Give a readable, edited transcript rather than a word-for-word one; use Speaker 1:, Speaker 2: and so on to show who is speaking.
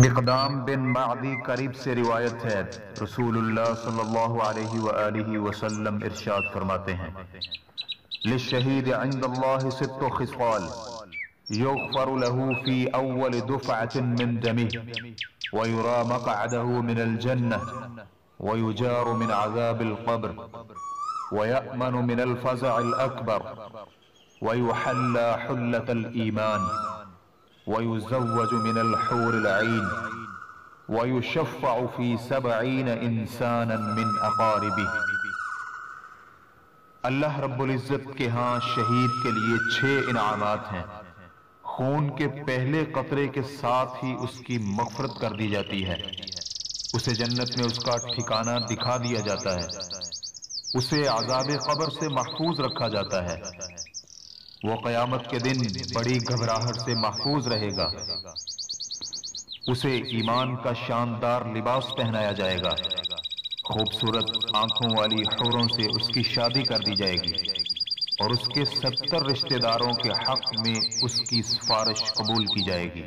Speaker 1: مقدام بن معدی قریب سے روایت ہے، رسول اللہ صلی اللہ علیہ وآلہ وسلم ارشاد فرماتے ہیں، للشہید عند اللہ ست خصال یغفر له فی اول دفعة من دمه ویرا مقعده من الجنة ویجار من عذاب القبر ویأمن من الفزع الأکبر ویحلى حلة الإیمان ويزوج من الحور العين ويشفع في 70 انسانا من اقاربه۔ اللہ رب العزت کے ہاں شہید کے لیے 6 انعامات ہیں۔ خون کے پہلے قطرے کے ساتھ ہی اس کی مغفرت کر دی جاتی ہے، اسے جنت میں اس کا ٹھکانہ دکھا دیا جاتا ہے، اسے عذاب قبر سے محفوظ رکھا جاتا ہے، وہ قیامت کے دن بڑی گھبراہٹ سے محفوظ رہے گا، اسے ایمان کا شاندار لباس پہنایا جائے گا، خوبصورت آنکھوں والی حوروں سے اس کی شادی کر دی جائے گی اور اس کے 70 رشتہ داروں کے حق میں اس کی سفارش قبول کی جائے گی۔